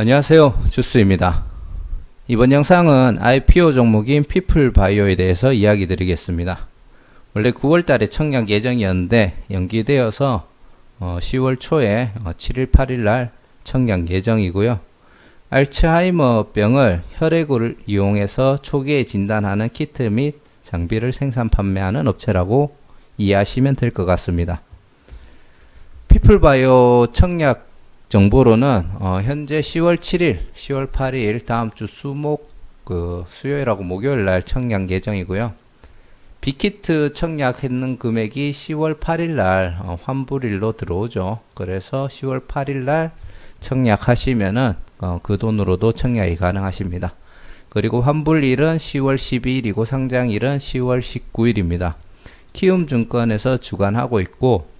안녕하세요, 주스입니다. 이번 영상은 IPO 종목인 피플바이오에 대해서 이야기 드리겠습니다. 원래 9월달에 청약 예정이었는데 연기되어서 10월 초에 7일 8일 날 청약 예정이고요. 알츠하이머 병을 혈액을 이용해서 초기에 진단하는 키트 및 장비를 생산 판매하는 업체라고 이해하시면 될 것 같습니다. 피플바이오 청약 정보로는 현재 10월 7일, 10월 8일 다음 주 수요일하고 목요일 날 청약 예정이고요. 빅히트 청약했는 금액이 10월 8일 날 환불일로 들어오죠. 그래서 10월 8일 날 청약하시면은 그 돈으로도 청약이 가능하십니다. 그리고 환불일은 10월 12일이고 상장일은 10월 19일입니다. 키움증권에서 주관하고 있고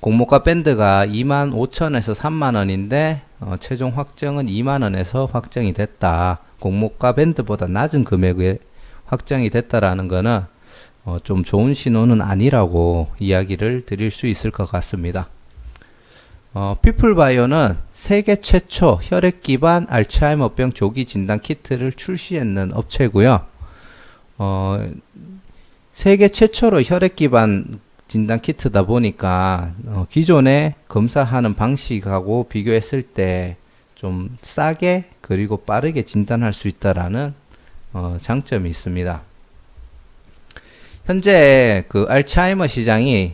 공모가 밴드가 25,000원에서 30,000원인데 최종 확정은 20,000원에서 확정이 됐다. 공모가 밴드보다 낮은 금액에 확정이 됐다라는 거는 좀 좋은 신호는 아니라고 이야기를 드릴 수 있을 것 같습니다. 피플바이오는 세계 최초 혈액 기반 알츠하이머병 조기 진단 키트를 출시했는 업체고요. 세계 최초로 혈액 기반 진단 키트다 보니까 기존에 검사하는 방식하고 비교했을 때 좀 싸게 그리고 빠르게 진단할 수 있다라는 장점이 있습니다. 현재 그 알츠하이머 시장이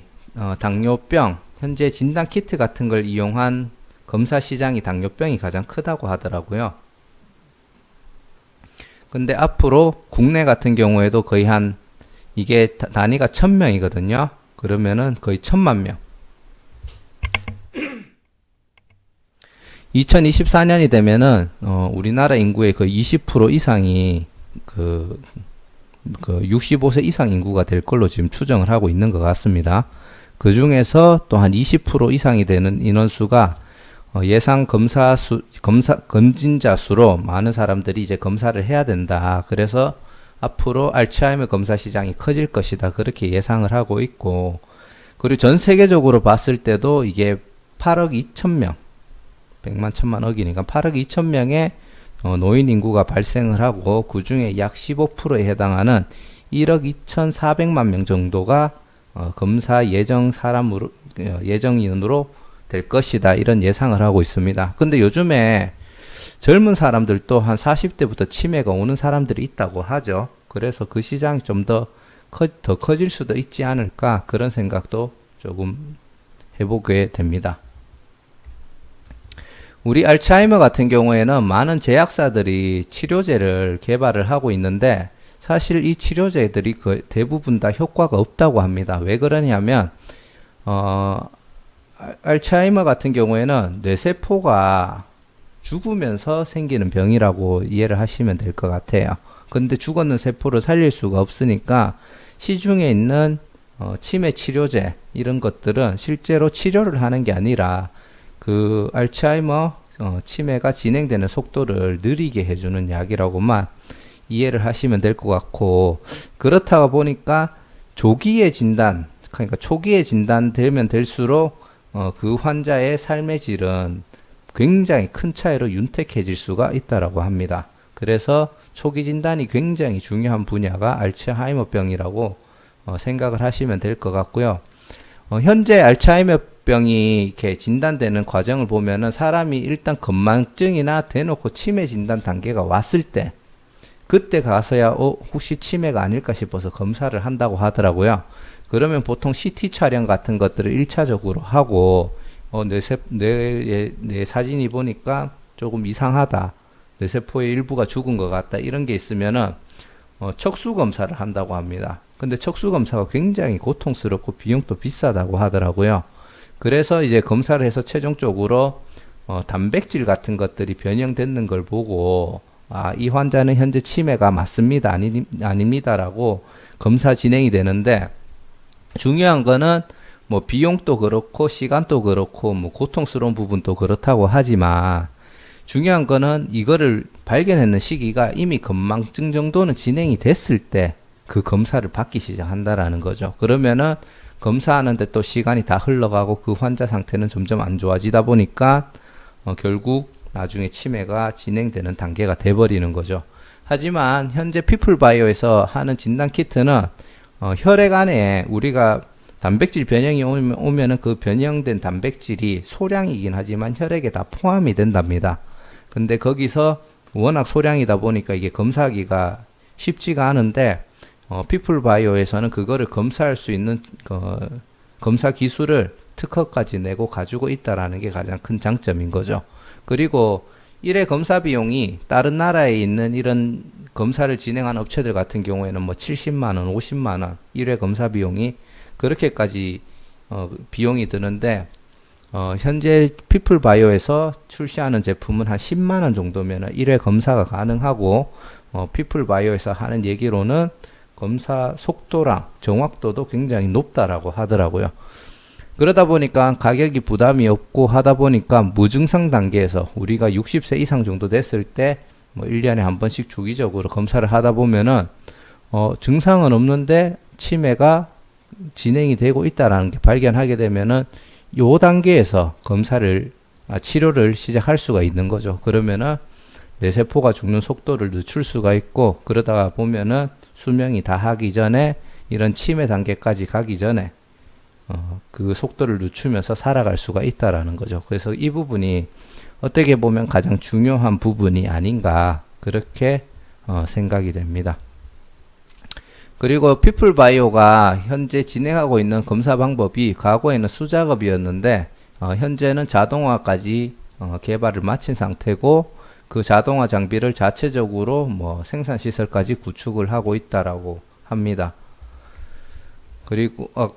당뇨병, 현재 진단 키트 같은 걸 이용한 검사 시장이 당뇨병이 가장 크다고 하더라고요. 근데 앞으로 국내 같은 경우에도 거의 이게 단위가 1000명이거든요. 그러면은 거의 1000만 명. 2024년이 되면은 우리나라 인구의 거의 20% 이상이 그 65세 이상 인구가 될 걸로 지금 추정을 하고 있는 것 같습니다. 그 중에서 또 한 20% 이상이 되는 인원수가 예상 검진자 수로 많은 사람들이 이제 검사를 해야 된다. 그래서 앞으로 알츠하이머 검사 시장이 커질 것이다. 그렇게 예상을 하고 있고, 그리고 전 세계적으로 봤을 때도 이게 8억 2천명, 100만 1000만 억이니까 8억 2천명의 노인 인구가 발생을 하고, 그 중에 약 15%에 해당하는 1억 2,400만 명 정도가 검사 예정인으로 될 것이다. 이런 예상을 하고 있습니다. 근데 요즘에 젊은 사람들도 한 40대부터 치매가 오는 사람들이 있다고 하죠. 그래서 그 시장이 좀 더 커질 수도 있지 않을까, 그런 생각도 조금 해보게 됩니다. 우리 알츠하이머 같은 경우에는 많은 제약사들이 치료제를 개발을 하고 있는데 사실 이 치료제들이 대부분 다 효과가 없다고 합니다. 왜 그러냐면 알츠하이머 같은 경우에는 뇌세포가 죽으면서 생기는 병이라고 이해를 하시면 될 것 같아요. 근데 죽었는 세포를 살릴 수가 없으니까 시중에 있는 치매 치료제 이런 것들은 실제로 치료를 하는 게 아니라 그 알츠하이머 치매가 진행되는 속도를 느리게 해주는 약이라고만 이해를 하시면 될 것 같고, 그렇다 보니까 조기에 진단, 그러니까 초기에 진단되면 될수록 그 환자의 삶의 질은 굉장히 큰 차이로 윤택해질 수가 있다라고 합니다. 그래서 초기 진단이 굉장히 중요한 분야가 알츠하이머병이라고 생각을 하시면 될 것 같고요. 현재 알츠하이머병이 이렇게 진단되는 과정을 보면은 사람이 일단 건망증이나 대놓고 치매 진단 단계가 왔을 때 그때 가서야 혹시 치매가 아닐까 싶어서 검사를 한다고 하더라고요. 그러면 보통 CT 촬영 같은 것들을 1차적으로 하고 뇌 사진이 보니까 조금 이상하다, 뇌세포의 일부가 죽은 것 같다, 이런 게 있으면은 척수 검사를 한다고 합니다. 근데 척수 검사가 굉장히 고통스럽고 비용도 비싸다고 하더라고요. 그래서 이제 검사를 해서 최종적으로 단백질 같은 것들이 변형됐는 걸 보고 이 환자는 현재 치매가 맞습니다, 아닙니다라고 검사 진행이 되는데, 중요한 거는 뭐 비용도 그렇고 시간도 그렇고 뭐 고통스러운 부분도 그렇다고 하지만 중요한 거는 이거를 발견했는 시기가 이미 건망증 정도는 진행이 됐을 때 그 검사를 받기 시작한다라는 거죠. 그러면은 검사하는데 또 시간이 다 흘러가고 그 환자 상태는 점점 안 좋아지다 보니까 결국 나중에 치매가 진행되는 단계가 돼버리는 거죠. 하지만 현재 피플바이오에서 하는 진단 키트는 혈액 안에 우리가 단백질 변형이 오면은 그 변형된 단백질이 소량이긴 하지만 혈액에 다 포함이 된답니다. 근데 거기서 워낙 소량이다 보니까 이게 검사하기가 쉽지가 않은데 피플바이오에서는 그거를 검사할 수 있는 검사 기술을 특허까지 내고 가지고 있다라는 게 가장 큰 장점인 거죠. 그리고 1회 검사 비용이 다른 나라에 있는 이런 검사를 진행하는 업체들 같은 경우에는 뭐 70만 원, 50만 원 1회 검사 비용이 그렇게까지 비용이 드는데 현재 피플바이오에서 출시하는 제품은 한 10만 원 정도면 1회 검사가 가능하고 피플바이오에서 하는 얘기로는 검사 속도랑 정확도도 굉장히 높다라고 하더라고요. 그러다 보니까 가격이 부담이 없고 하다 보니까 무증상 단계에서 우리가 60세 이상 정도 됐을 때 뭐 1년에 한 번씩 주기적으로 검사를 하다 보면은 증상은 없는데 치매가 진행이 되고 있다라는 게 발견하게 되면은 요 단계에서 치료를 시작할 수가 있는 거죠. 그러면은 뇌세포가 죽는 속도를 늦출 수가 있고 그러다가 보면은 수명이 다하기 전에 이런 치매 단계까지 가기 전에 그 속도를 늦추면서 살아갈 수가 있다라는 거죠. 그래서 이 부분이 어떻게 보면 가장 중요한 부분이 아닌가 그렇게 생각이 됩니다. 그리고 피플바이오가 현재 진행하고 있는 검사 방법이 과거에는 수작업이었는데 현재는 자동화까지 개발을 마친 상태고 그 자동화 장비를 자체적으로 뭐 생산 시설까지 구축을 하고 있다라고 합니다.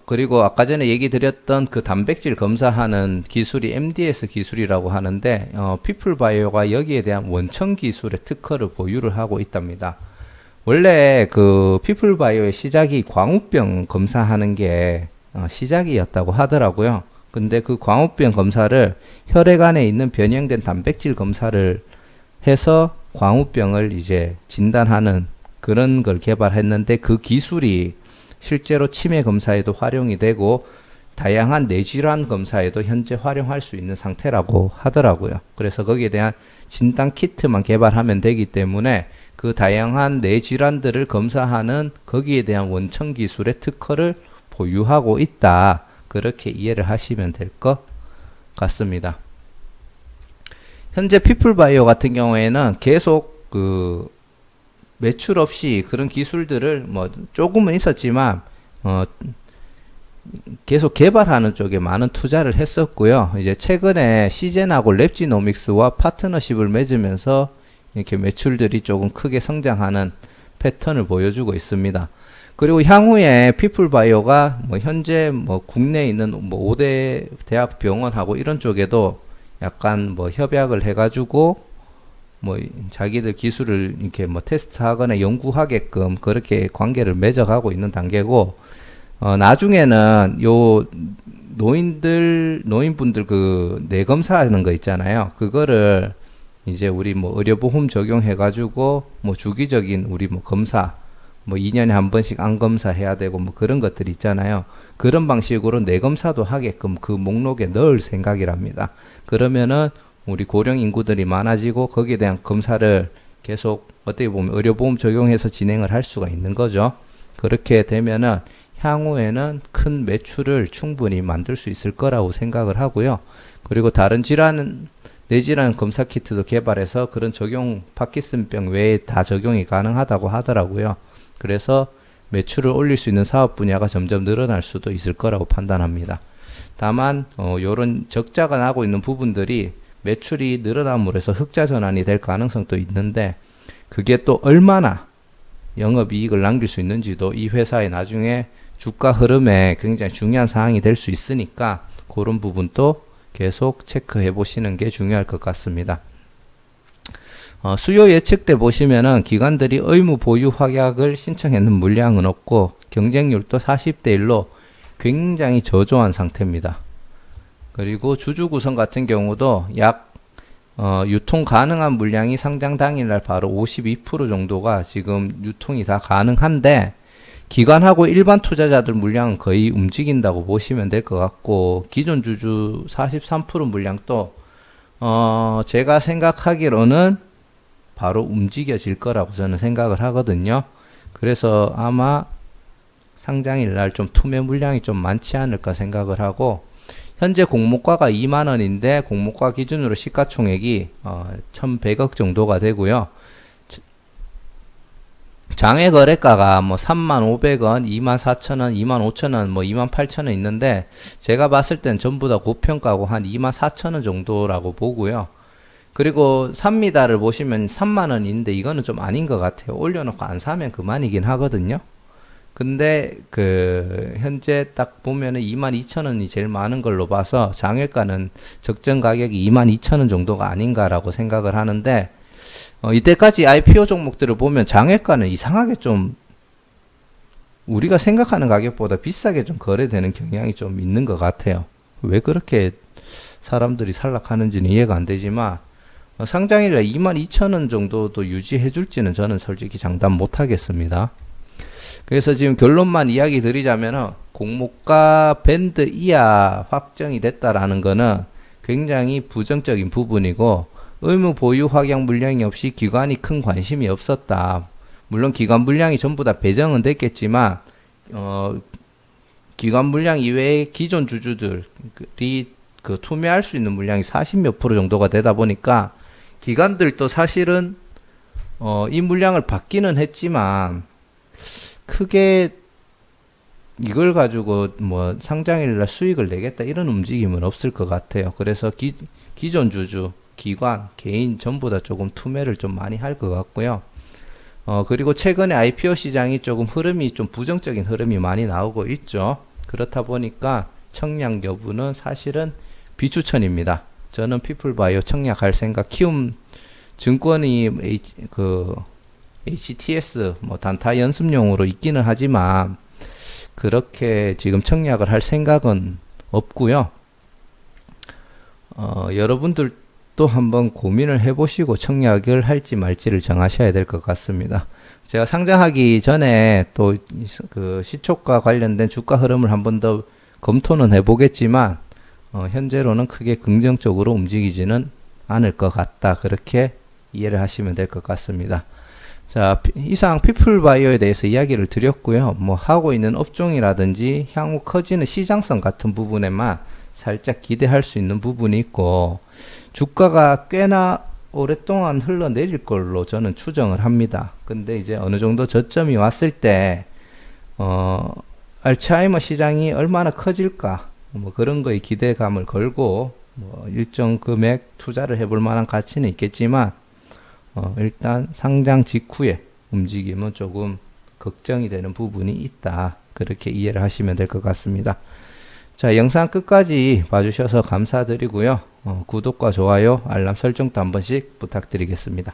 그리고 아까 전에 얘기 드렸던 그 단백질 검사하는 기술이 MDS 기술이라고 하는데 피플바이오가 여기에 대한 원천 기술의 특허를 보유를 하고 있답니다. 원래 그 피플바이오의 시작이 광우병 검사하는 게 시작이었다고 하더라고요. 근데 그 광우병 검사를 혈액 안에 있는 변형된 단백질 검사를 해서 광우병을 이제 진단하는 그런 걸 개발했는데 그 기술이 실제로 치매 검사에도 활용이 되고 다양한 뇌질환 검사에도 현재 활용할 수 있는 상태라고 하더라고요. 그래서 거기에 대한 진단 키트만 개발하면 되기 때문에 그 다양한 뇌질환들을 검사하는 거기에 대한 원천 기술의 특허를 보유하고 있다. 그렇게 이해를 하시면 될 것 같습니다. 현재 피플바이오 같은 경우에는 계속 그 매출 없이 그런 기술들을 뭐 조금은 있었지만 계속 개발하는 쪽에 많은 투자를 했었고요. 이제 최근에 시젠하고 랩지노믹스와 파트너십을 맺으면서 이렇게 매출들이 조금 크게 성장하는 패턴을 보여주고 있습니다. 그리고 향후에 피플바이오가 뭐 현재 뭐 국내에 있는 뭐 5대 대학 병원하고 이런 쪽에도 약간 뭐 협약을 해가지고 뭐 자기들 기술을 이렇게 뭐 테스트하거나 연구하게끔 그렇게 관계를 맺어가고 있는 단계고 나중에는 요 노인분들 그 뇌검사하는 거 있잖아요. 그거를 이제 우리 뭐 의료보험 적용해가지고 뭐 주기적인 우리 뭐 검사 뭐 2년에 한 번씩 암 검사 해야 되고 뭐 그런 것들 있잖아요. 그런 방식으로 뇌검사도 하게끔 그 목록에 넣을 생각이랍니다. 그러면은 우리 고령 인구들이 많아지고 거기에 대한 검사를 계속 어떻게 보면 의료보험 적용해서 진행을 할 수가 있는 거죠. 그렇게 되면은 향후에는 큰 매출을 충분히 만들 수 있을 거라고 생각을 하고요. 그리고 다른 뇌질환 검사 키트도 개발해서 그런 적용 파킨슨병 외에 다 적용이 가능하다고 하더라고요. 그래서 매출을 올릴 수 있는 사업 분야가 점점 늘어날 수도 있을 거라고 판단합니다. 다만 요런 적자가 나고 있는 부분들이 매출이 늘어남으로 해서 흑자 전환이 될 가능성도 있는데 그게 또 얼마나 영업이익을 남길 수 있는지도 이 회사의 나중에 주가 흐름에 굉장히 중요한 사항이 될 수 있으니까 그런 부분도 계속 체크해 보시는 게 중요할 것 같습니다. 수요 예측 때 보시면은 기관들이 의무 보유 확약을 신청했는 물량은 없고 경쟁률도 40대 1로 굉장히 저조한 상태입니다. 그리고 주주 구성 같은 경우도 약 유통 가능한 물량이 상장 당일날 바로 52% 정도가 지금 유통이 다 가능한데 기관하고 일반 투자자들 물량은 거의 움직인다고 보시면 될 것 같고 기존 주주 43% 물량도 제가 생각하기로는 바로 움직여질 거라고 저는 생각을 하거든요. 그래서 아마 상장일 날 좀 투매 물량이 좀 많지 않을까 생각을 하고, 현재 공모가가 2만원인데 공모가 기준으로 시가총액이 1100억 정도가 되고요. 장외 거래가가 뭐 35,500원, 24,000원, 25,000원, 뭐 28,000원 있는데, 제가 봤을 땐 전부 다 고평가고 한 24,000원 정도라고 보고요. 그리고 삽니다를 보시면 3만원인데 이거는 좀 아닌 것 같아요. 올려놓고 안 사면 그만이긴 하거든요. 근데 현재 딱 보면은 22,000원이 제일 많은 걸로 봐서 장외가는 적정 가격이 22,000원 정도가 아닌가라고 생각을 하는데, 이때까지 IPO 종목들을 보면 장외가는 이상하게 좀 우리가 생각하는 가격보다 비싸게 좀 거래되는 경향이 좀 있는 것 같아요. 왜 그렇게 사람들이 살락하는지는 이해가 안 되지만, 상장일에 22,000원 정도도 유지해 줄지는 저는 솔직히 장담 못 하겠습니다. 그래서 지금 결론만 이야기 드리자면, 공모가 밴드 이하 확정이 됐다라는 거는 굉장히 부정적인 부분이고, 의무 보유 확약 물량이 없이 기관이 큰 관심이 없었다. 물론 기관 물량이 전부 다 배정은 됐겠지만, 기관 물량 이외에 기존 주주들이 투매할 수 있는 물량이 40몇 프로 정도가 되다 보니까, 기관들도 사실은 이 물량을 받기는 했지만 크게 이걸 가지고 뭐 상장일날 수익을 내겠다 이런 움직임은 없을 것 같아요. 그래서 기존 주주, 기관, 개인 전부 다 조금 투매를 좀 많이 할 것 같고요. 그리고 최근에 IPO 시장이 조금 흐름이 좀 부정적인 흐름이 많이 나오고 있죠. 그렇다 보니까 청약 여부는 사실은 비추천입니다. 저는 피플바이오 청약할 생각, 키움 증권이 HTS 뭐 단타 연습용으로 있기는 하지만 그렇게 지금 청약을 할 생각은 없고요. 여러분들도 한번 고민을 해보시고 청약을 할지 말지를 정하셔야 될 것 같습니다. 제가 상장하기 전에 또 시초과 관련된 주가 흐름을 한 번 더 검토는 해보겠지만, 현재로는 크게 긍정적으로 움직이지는 않을 것 같다. 그렇게 이해를 하시면 될 것 같습니다. 자, 이상 피플바이오에 대해서 이야기를 드렸고요. 뭐 하고 있는 업종이라든지 향후 커지는 시장성 같은 부분에만 살짝 기대할 수 있는 부분이 있고, 주가가 꽤나 오랫동안 흘러내릴 걸로 저는 추정을 합니다. 근데 이제 어느 정도 저점이 왔을 때 알츠하이머 시장이 얼마나 커질까, 뭐 그런 거에 기대감을 걸고 뭐 일정 금액 투자를 해볼 만한 가치는 있겠지만, 일단 상장 직후에 움직임은 조금 걱정이 되는 부분이 있다. 그렇게 이해를 하시면 될 것 같습니다. 자, 영상 끝까지 봐주셔서 감사드리고요. 구독과 좋아요, 알람 설정도 한 번씩 부탁드리겠습니다.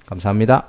감사합니다.